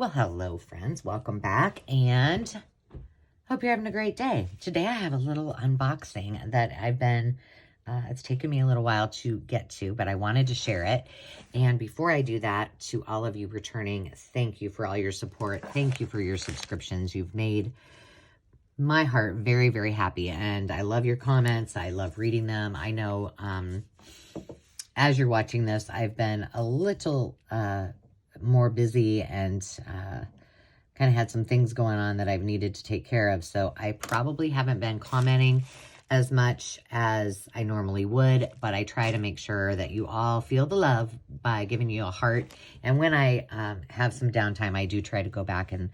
Well, hello, friends. Welcome back, and hope you're having a great day. Today, I have a little unboxing that I've been, it's taken me a little while to get to, but I wanted to share it. And before I do that, to all of you returning, thank you for all your support. Thank you for your subscriptions. You've made my heart very, very happy, and I love your comments. I love reading them. I know, as you're watching this, I've been a little, more busy and kind of had some things going on that I've needed to take care of. So I probably haven't been commenting as much as I normally would, but I try to make sure that you all feel the love by giving you a heart. And when I have some downtime, I do try to go back and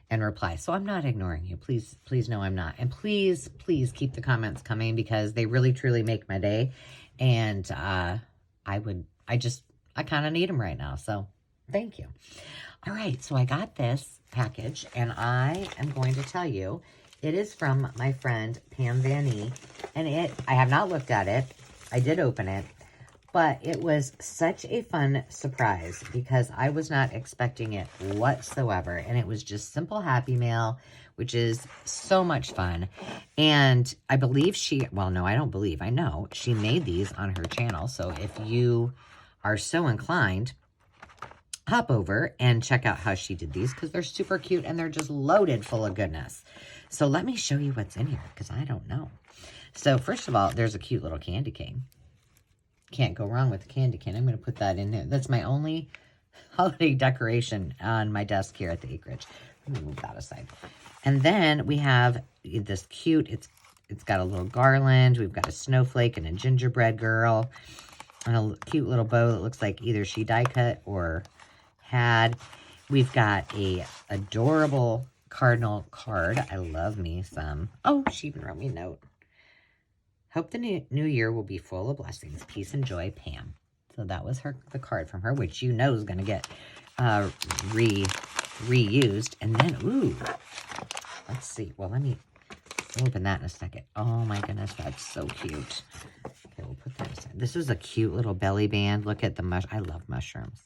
reply. So I'm not ignoring you. Please know I'm not. And please keep the comments coming because they really, truly make my day. And I kind of need them right now. So thank you. All right, so I got this package, and I am going to tell you, it is from my friend Pam Van E, and I have not looked at it. I did open it, but it was such a fun surprise because I was not expecting it whatsoever, and it was just simple Happy Mail, which is so much fun. And I believe I know she made these on her channel, so if you are so inclined, hop over and check out how she did these because they're super cute and they're just loaded full of goodness. So let me show you what's in here because I don't know. So first of all, there's a cute little candy cane. Can't go wrong with a candy cane. I'm going to put that in there. That's my only holiday decoration on my desk here at the acreage. Let me move that aside. And then we have this cute, it's got a little garland. We've got a snowflake and a gingerbread girl and a cute little bow that looks like either she die cut or had. We've got a adorable cardinal card. I love me some. Oh, she even wrote me a note. Hope the new year will be full of blessings, peace, and joy, Pam. So that was the card from her, which you know is going to get reused. And then, ooh, let's see. Well, let me open that in a second. Oh my goodness, that's so cute. Okay, we'll put that aside. This is a cute little belly band. Look at the I love mushrooms.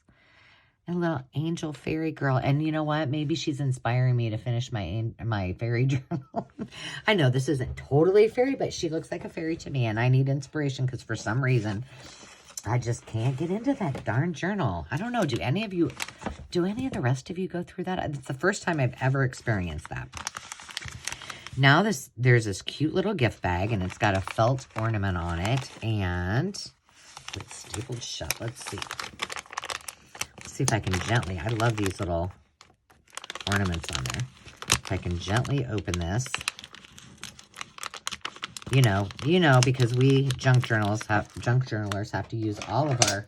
A little angel fairy girl. And you know what? Maybe she's inspiring me to finish my fairy journal. I know this isn't totally fairy, but she looks like a fairy to me. And I need inspiration because for some reason, I just can't get into that darn journal. I don't know. Do any of the rest of you go through that? It's the first time I've ever experienced that. Now there's this cute little gift bag, and it's got a felt ornament on it. And it's stapled shut. Let's see. See if I can gently, I love these little ornaments on there. If I can gently open this, you know, because we junk journalers have to use all of our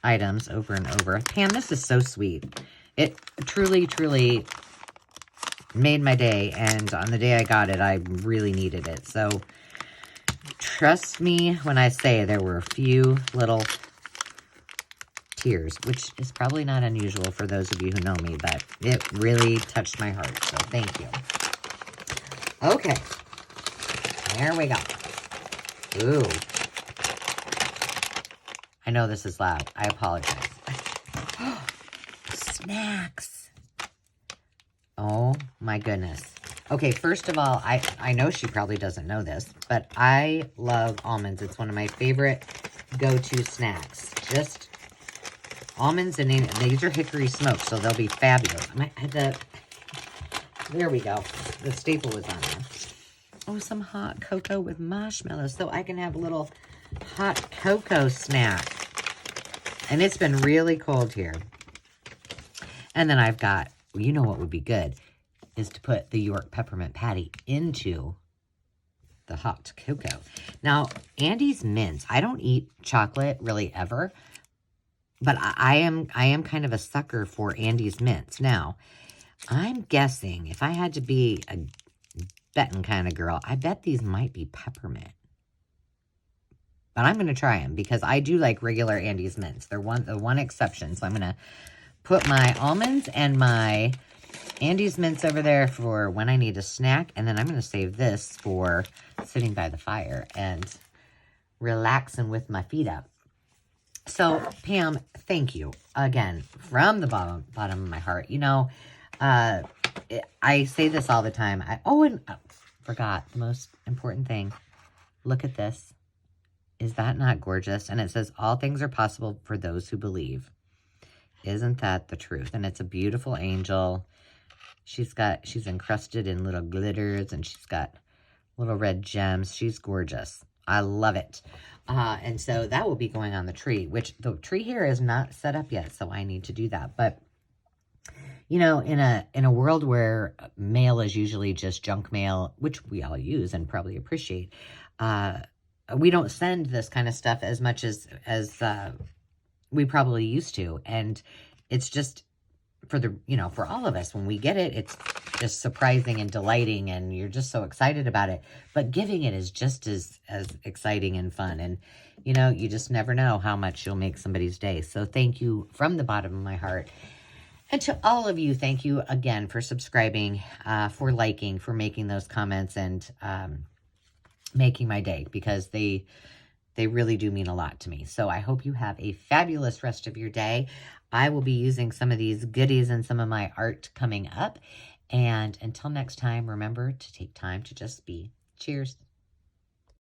items over and over. Pam, this is so sweet. It truly made my day, and on the day I got it, I really needed it. So trust me when I say there were a few little tears, which is probably not unusual for those of you who know me, but it really touched my heart, so thank you. Okay, there we go. Ooh. I know this is loud. I apologize. Snacks. Oh my goodness. Okay, first of all, I know she probably doesn't know this, but I love almonds. It's one of my favorite go-to snacks. Just almonds, and these are hickory smoked, so they'll be fabulous. I might have to, there we go. The staple was on there. Oh, some hot cocoa with marshmallows, so I can have a little hot cocoa snack. And it's been really cold here. And then I've got, you know what would be good, is to put the York peppermint patty into the hot cocoa. Now, Andy's mints, I don't eat chocolate really ever, but I am kind of a sucker for Andy's mints. Now, I'm guessing if I had to be a betting kind of girl, I bet these might be peppermint. But I'm going to try them because I do like regular Andy's mints. They're the one exception. So I'm going to put my almonds and my Andy's mints over there for when I need a snack. And then I'm going to save this for sitting by the fire and relaxing with my feet up. So, Pam, thank you again from the bottom of my heart. You know, I say this all the time. Forgot the most important thing. Look at this. Is that not gorgeous? And it says, all things are possible for those who believe. Isn't that the truth? And it's a beautiful angel. She's encrusted in little glitters, and she's got little red gems. She's gorgeous. I love it. And so that will be going on the tree, which the tree here is not set up yet, so I need to do that. But you know, in a world where mail is usually just junk mail, which we all use and probably appreciate, we don't send this kind of stuff as much as we probably used to. And it's just for all of us, when we get it, it's just surprising and delighting, and you're just so excited about it. But giving it is just as exciting and fun. And, you just never know how much you'll make somebody's day. So thank you from the bottom of my heart. And to all of you, thank you again for subscribing, for liking, for making those comments, and making my day, because they really do mean a lot to me. So I hope you have a fabulous rest of your day. I will be using some of these goodies in some of my art coming up. And until next time, remember to take time to just be. Cheers.